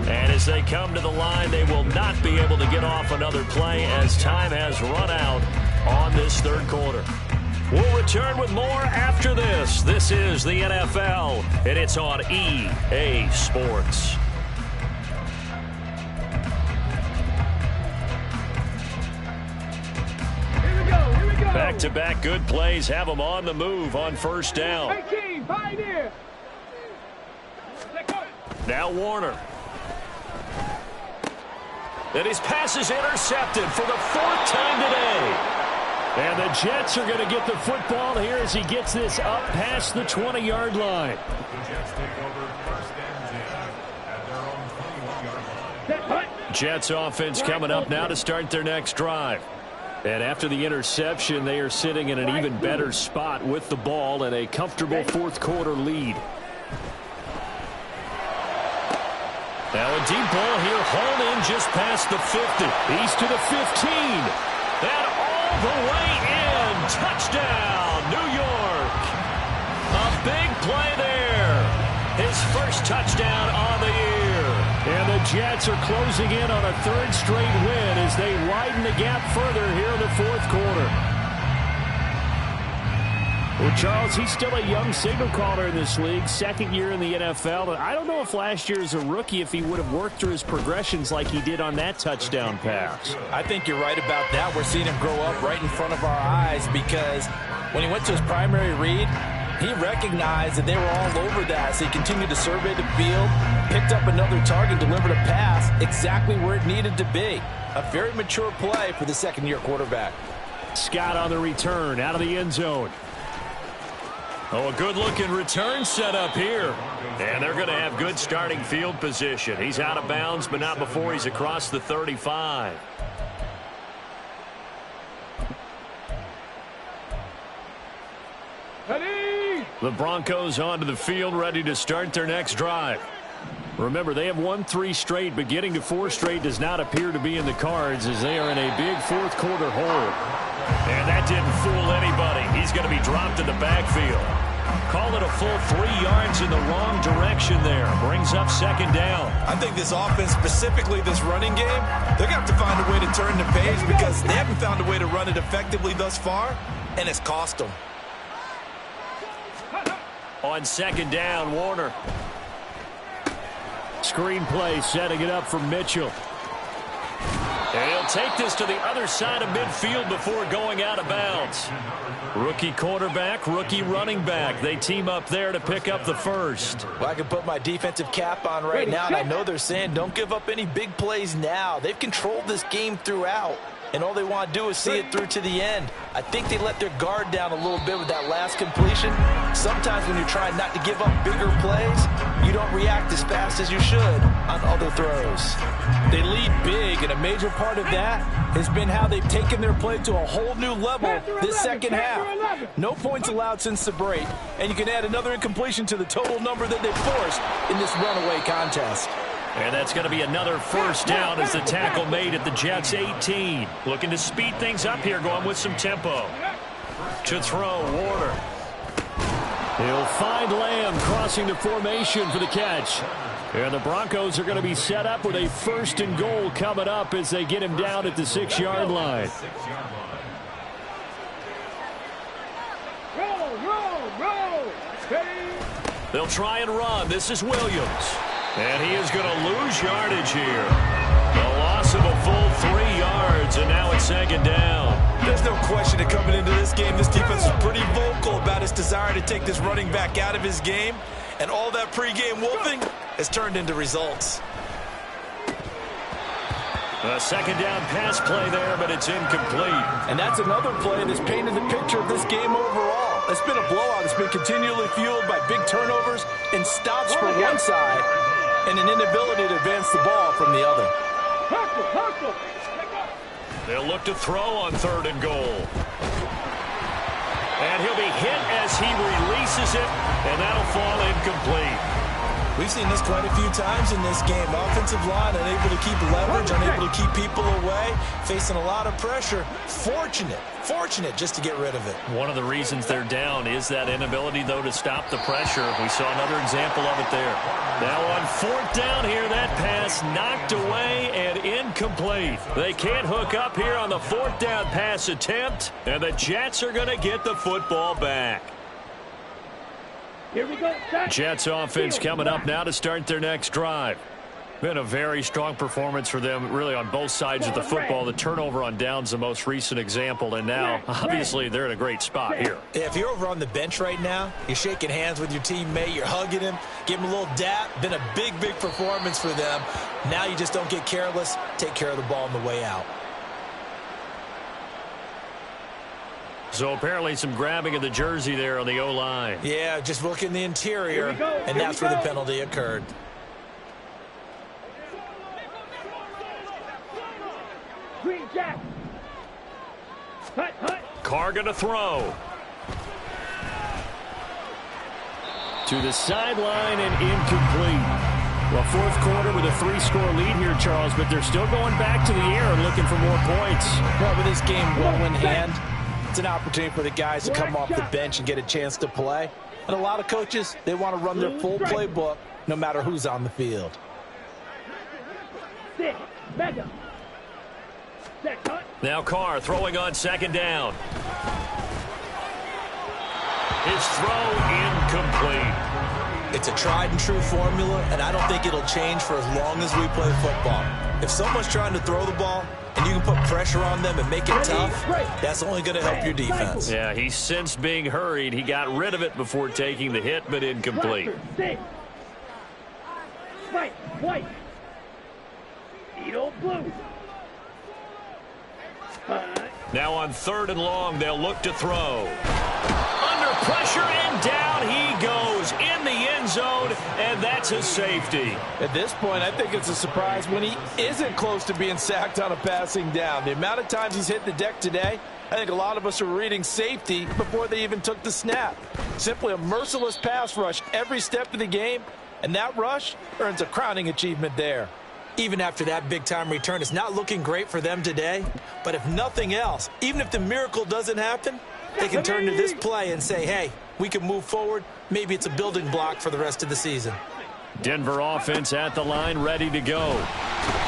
And as they come to the line, they will not be able to get off another play as time has run out on this third quarter. We'll return with more after this. This is the NFL, and it's on EA Sports. Here we go. Back-to-back good plays have them on the move on first down. 18, pioneer. Now Warner. And his pass is intercepted for the 4th time today. And the Jets are going to get the football here as he gets this up past the 20-yard line. The Jets take over 1st and 10 at their own 21-yard line. Jets offense coming up now to start their next drive. And after the interception, they are sitting in an even better spot with the ball and a comfortable 4th quarter lead. Now a deep ball here, hauled in just past the 50. He's to the 15. And all the way in. Touchdown, New York. A big play there. His first touchdown on the year. And the Jets are closing in on a 3rd straight win as they widen the gap further here in the 4th quarter. Well, Charles, he's still a young signal caller in this league, 2nd year in the NFL. I don't know if last year as a rookie, if he would have worked through his progressions like he did on that touchdown pass. I think you're right about that. We're seeing him grow up right in front of our eyes because when he went to his primary read, he recognized that they were all over that. So he continued to survey the field, picked up another target, delivered a pass exactly where it needed to be. A very mature play for the 2nd-year quarterback. Scott on the return out of the end zone. Oh, a good-looking return set up here. And they're going to have good starting field position. He's out of bounds, but not before he's across the 35. Ready. The Broncos onto the field, ready to start their next drive. Remember, they have won 3 straight, but getting to 4 straight does not appear to be in the cards as they are in a big fourth-quarter hole. And that didn't fool anybody. He's going to be dropped in the backfield. Call it a full 3 yards in the wrong direction there. Brings up second down. I think this offense, specifically this running game, they're going to have to find a way to turn the page because they haven't found a way to run it effectively thus far, and it's cost them. On second down, Warner. Screen play, setting it up for Mitchell. And he'll take this to the other side of midfield before going out of bounds. Rookie quarterback, rookie running back. They team up there to pick up the first. Well, I can put my defensive cap on right now, and I know they're saying don't give up any big plays now. They've controlled this game throughout, and all they want to do is see it through to the end. I think they let their guard down a little bit with that last completion. Sometimes when you're trying not to give up bigger plays, you don't react as fast as you should on other throws. They lead big, and a major part of that has been how they've taken their play to a whole new level this second half. No points allowed since the break, and you can add another incompletion to the total number that they've forced in this runaway contest. And that's going to be another first down as the tackle made at the Jets' 18. Looking to speed things up here, going with some tempo. To throw, Warner. He'll find Lamb crossing the formation for the catch. And the Broncos are going to be set up with a 1st and goal coming up as they get him down at the 6-yard line. Roll. They'll try and run. This is Williams. And he is going to lose yardage here. The loss of a full 3 yards, and now it's second down. There's no question that coming into this game, this defense was pretty vocal about its desire to take this running back out of his game. And all that pregame wolfing has turned into results. A second down pass play there, but it's incomplete. And that's another play that's painted the picture of this game overall. It's been a blowout. It's been continually fueled by big turnovers and stops for one side and an inability to advance the ball from the other. They'll look to throw on 3rd and goal. And he'll be hit as he releases it, and that'll fall incomplete. We've seen this quite a few times in this game. Offensive line unable to keep leverage, unable to keep people away, facing a lot of pressure. Fortunate just to get rid of it. One of the reasons they're down is that inability, though, to stop the pressure. We saw another example of it there. Now on 4th down here, that pass knocked away and incomplete. They can't hook up here on the 4th down pass attempt, and the Jets are going to get the football back. Here we go. Jets offense coming up now to start their next drive. Been a very strong performance for them, really, on both sides of the football. The turnover on downs, the most recent example, and now, obviously, they're in a great spot here. Yeah, if you're over on the bench right now, you're shaking hands with your teammate, you're hugging him, give him a little dap. Been a big performance for them. Now you just don't get careless. Take care of the ball on the way out. So apparently some grabbing of the jersey there on the O-line. Yeah, just look in the interior, and that's where the penalty occurred. Green Jack. Carr going to throw. To the sideline and incomplete. Well, 4th quarter with a 3-score lead here, Charles, but they're still going back to the air and looking for more points. Well, with this game well in hand, it's an opportunity for the guys to come off the bench and get a chance to play. And a lot of coaches, they want to run their full playbook no matter who's on the field. Now Carr throwing on 2nd down. His throw incomplete. It's a tried and true formula, and I don't think it'll change for as long as we play football. If someone's trying to throw the ball, and you can put pressure on them and make it tough, that's only going to help your defense. Yeah, he sensed being hurried. He got rid of it before taking the hit, but incomplete. White. Eagle blue. Now on 3rd and long, they'll look to throw. Under pressure, and down he goes in the end zone, and that's a safety. At this point, I think it's a surprise when he isn't close to being sacked on a passing down. The amount of times he's hit the deck today, I think a lot of us are reading safety before they even took the snap. Simply a merciless pass rush every step of the game, And that rush earns a crowning achievement there. Even after that big-time return, it's not looking great for them today. But if nothing else, even if the miracle doesn't happen, they can turn to this play and say, hey, we can move forward. Maybe it's a building block for the rest of the season. Denver offense at the line, ready to go.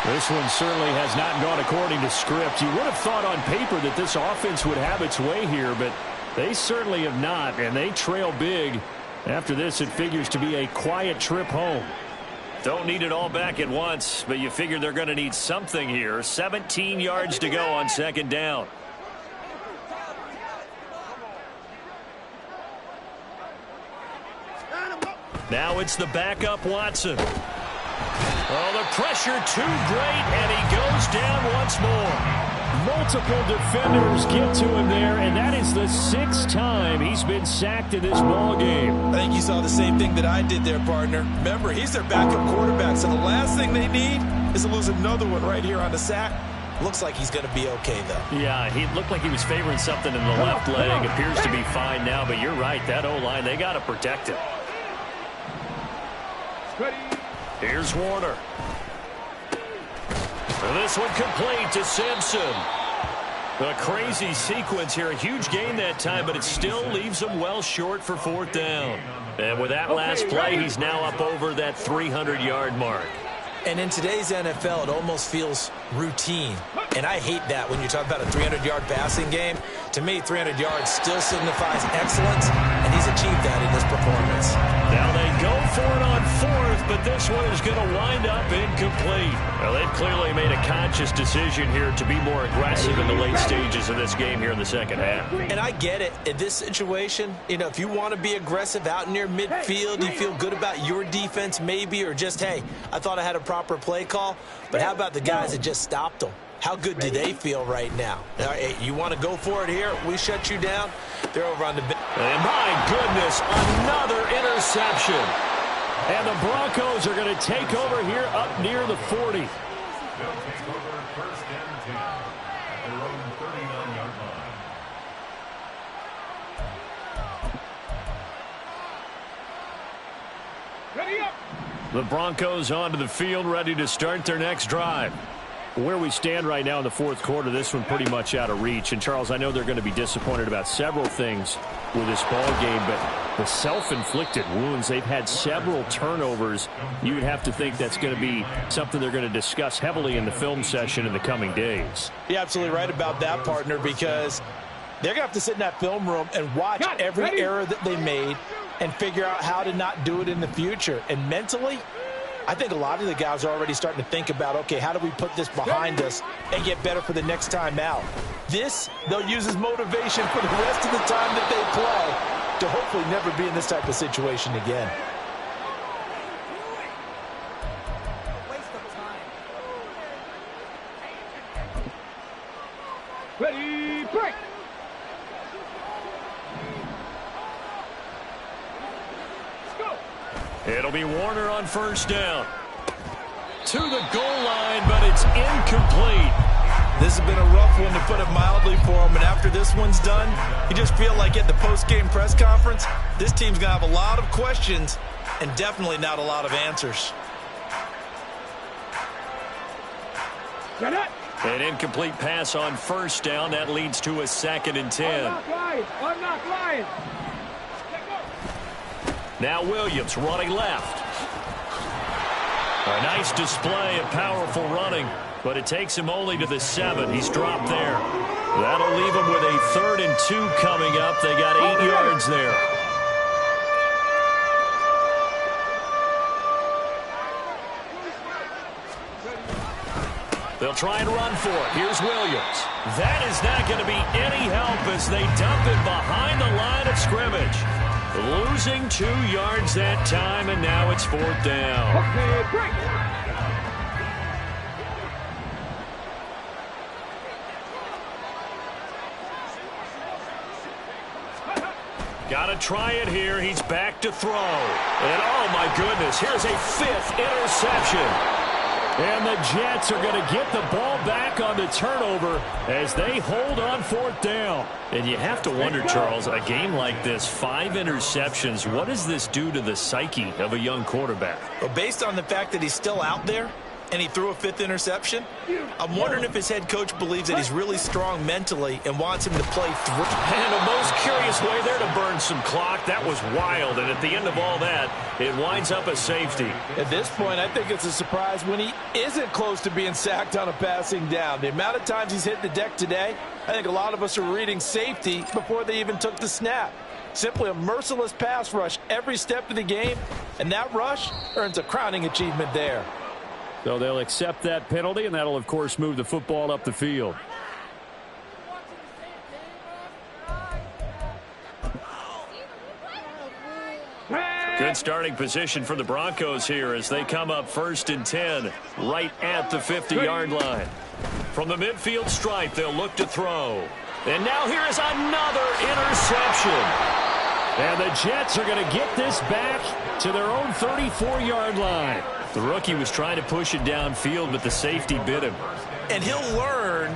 This one certainly has not gone according to script. You would have thought on paper that this offense would have its way here, but they certainly have not, and they trail big. After this, it figures to be a quiet trip home. Don't need it all back at once, but you figure they're going to need something here. 17 yards to go on second down. Now it's the backup Watson. Oh, the pressure too great, and he goes down once more. Multiple defenders get to him there, and that is the 6th time he's been sacked in this ball game. I think you saw the same thing that I did there, partner. Remember, he's their backup quarterback, so the last thing they need is to lose another one right here on the sack. Looks like he's going to be okay, though. Yeah, he looked like he was favoring something in the left leg. Appears to be fine now, but you're right. That O-line, they got to protect him. Here's Warner. This one complete to Simpson. A crazy sequence here. A huge gain that time, but it still leaves him well short for 4th down. And with that last play, he's now up over that 300-yard mark. And in today's NFL, it almost feels routine. And I hate that when you talk about a 300-yard passing game. To me, 300 yards still signifies excellence, and he's achieved that in this performance. Now they go for it on 4th, but this one is going to wind up incomplete. Well, they've clearly made a conscious decision here to be more aggressive in the late stages of this game here in the second half. And I get it. In this situation, you know, if you want to be aggressive out near midfield, you feel good about your defense maybe, or just, hey, I thought I had a proper play call. But how about the guys that just stopped them? How good do they feel right now? All right, you want to go for it here? We shut you down. They're over on the bench. And my goodness, another interception. And the Broncos are going to take over here up near the 40. They'll take over 1st and 10 at their own 39-yard line. Ready up. The Broncos onto the field, ready to start their next drive. Where we stand right now in the 4th quarter, this one pretty much out of reach. And, Charles, I know they're going to be disappointed about several things with this ball game, but the self-inflicted wounds, they've had several turnovers. You would have to think that's going to be something they're going to discuss heavily in the film session in the coming days. You're absolutely right about that, partner, because they're going to have to sit in that film room and watch every error that they made and figure out how to not do it in the future. And mentally, I think a lot of the guys are already starting to think about, okay, how do we put this behind us and get better for the next time out? This, they'll use as motivation for the rest of the time that they play to hopefully never be in this type of situation again. Ready, break. It'll be Warner on 1st down. To the goal line, but it's incomplete. This has been a rough one, to put it mildly, for him. And after this one's done, you just feel like at the post-game press conference, this team's going to have a lot of questions and definitely not a lot of answers. An incomplete pass on 1st down. That leads to a 2nd and 10. Unlock Lions. Now Williams running left. A nice display of powerful running, but it takes him only to the 7. He's dropped there. That'll leave him with a 3rd and 2 coming up. They got 8 yards there. They'll try and run for it. Here's Williams. That is not going to be any help as they dump it behind the line of scrimmage. Losing 2 yards that time, and now it's 4th down. Okay, break. Got to try it here. He's back to throw. And, oh, my goodness, here's a 5th interception. And the Jets are going to get the ball back on the turnover as they hold on 4th down. And you have to wonder, Charles, a game like this, 5 interceptions, what does this do to the psyche of a young quarterback? Well, based on the fact that he's still out there and he threw a 5th interception, I'm wondering if his head coach believes that he's really strong mentally and wants him to play through. And a most curious way there to burn some clock. That was wild. And at the end of all that, it winds up a safety. At this point, I think it's a surprise when he isn't close to being sacked on a passing down. The amount of times he's hit the deck today, I think a lot of us are reading safety before they even took the snap. Simply a merciless pass rush every step of the game, and that rush earns a crowning achievement there. So they'll accept that penalty, and that'll, of course, move the football up the field. Good starting position for the Broncos here as they come up 1st and 10, right at the 50-yard line. From the midfield stripe, they'll look to throw. And now here is another interception. And the Jets are going to get this back to their own 34-yard line. The rookie was trying to push it downfield, but the safety bit him. And he'll learn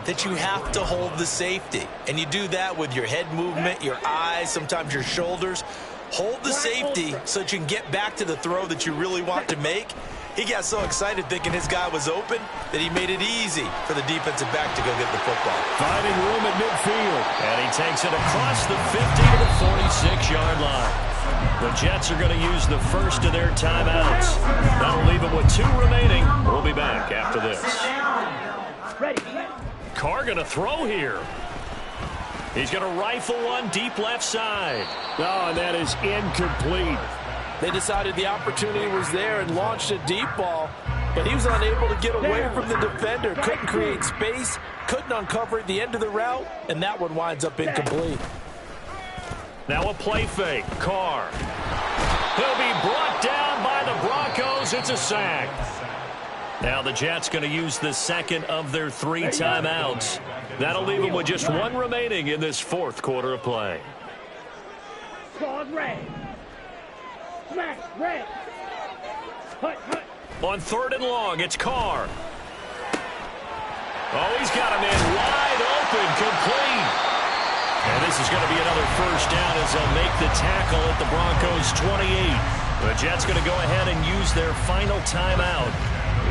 that you have to hold the safety. And you do that with your head movement, your eyes, sometimes your shoulders. Hold the safety so that you can get back to the throw that you really want to make. He got so excited thinking his guy was open that he made it easy for the defensive back to go get the football. Finding room at midfield. And he takes it across the 50 to the 46-yard line. The Jets are going to use the first of their timeouts. That'll leave them with 2 remaining. We'll be back after this. Carr going to throw here. He's going to rifle one deep left side. Oh, and that is incomplete. They decided the opportunity was there and launched a deep ball, but he was unable to get away from the defender. Couldn't create space, couldn't uncover at the end of the route, and that one winds up incomplete. Now a play fake. Carr. He'll be brought down by the Broncos. It's a sack. Now the Jets going to use the second of their 3 timeouts. That'll leave them with just 1 remaining in this 4th quarter of play. On 3rd and long, it's Carr. Oh, he's got him in wide open, complete. And this is going to be another 1st down as they'll make the tackle at the Broncos' 28. The Jets going to go ahead and use their final timeout.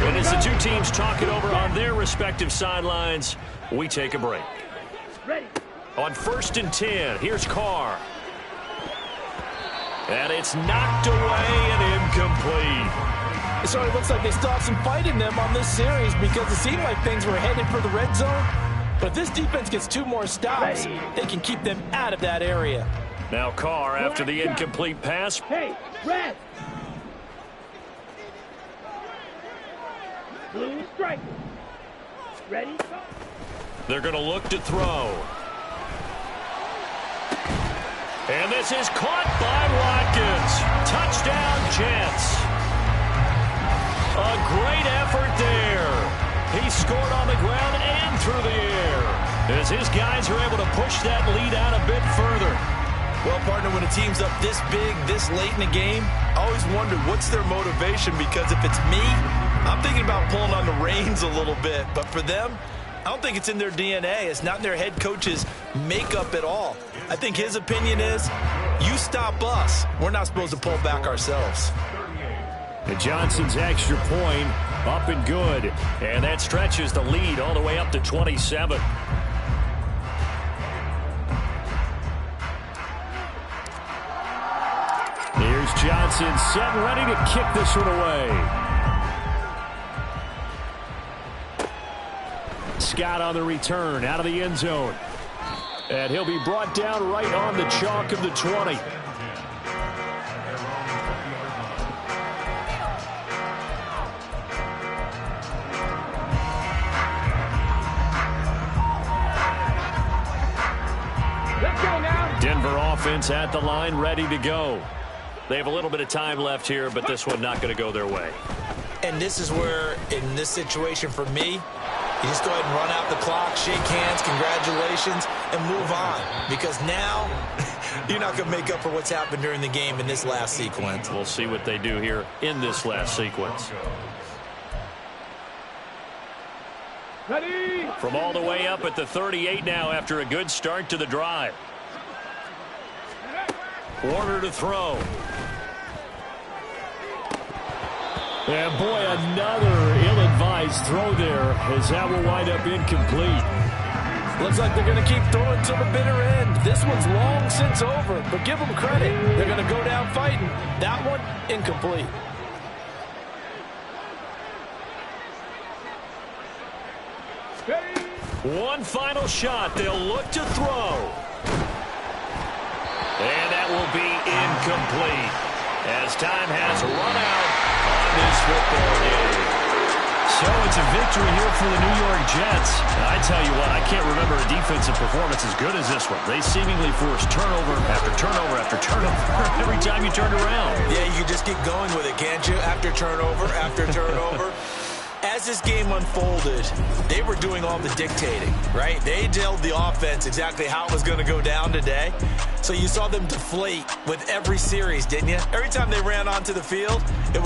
And as the 2 teams talk it over on their respective sidelines, we take a break. On 1st and 10, here's Carr. And it's knocked away and incomplete. So it looks like they still have some fight in them on this series because it seemed like things were headed for the red zone. But if this defense gets 2 more stops, they can keep them out of that area. Now Carr after the incomplete pass. Hey, red. Blue strike. Ready? They're going to look to throw. And this is caught by Watkins. Touchdown, Jets. A great effort there. He scored on the ground and through the air as his guys are able to push that lead out a bit further. Well, partner, when a team's up this big, this late in the game, I always wonder what's their motivation, because if it's me, I'm thinking about pulling on the reins a little bit. But for them, I don't think it's in their DNA. It's not in their head coach's makeup at all. I think his opinion is, you stop us. We're not supposed to pull back ourselves. And Johnson's extra point up and good. And that stretches the lead all the way up to 27. Here's Johnson set and ready to kick this one away. Scott on the return out of the end zone. And he'll be brought down right on the chalk of the 20. Denver offense at the line, ready to go. They have a little bit of time left here, but this one not going to go their way. And this is where, in this situation for me, you just go ahead and run out the clock, shake hands, congratulations, and move on. Because now, you're not going to make up for what's happened during the game in this last sequence. We'll see what they do here in this last sequence. Ready. From all the way up at the 38 now after a good start to the drive. Warner to throw. And boy, another ill-advised throw there, as that will wind up incomplete. Looks like they're going to keep throwing till the bitter end. This one's long since over, but give them credit. They're going to go down fighting. That one, incomplete. One final shot. They'll look to throw. And that will be incomplete, as time has run out on this football game. So it's a victory here for the New York Jets. And I tell you what, I can't remember a defensive performance as good as this one. They seemingly forced turnover after turnover after turnover every time you turned around. Yeah, you can just keep going with it, can't you? After turnover, after turnover. As this game unfolded, they were doing all the dictating, right? They told the offense exactly how it was going to go down today. So you saw them deflate with every series, didn't you? Every time they ran onto the field, it was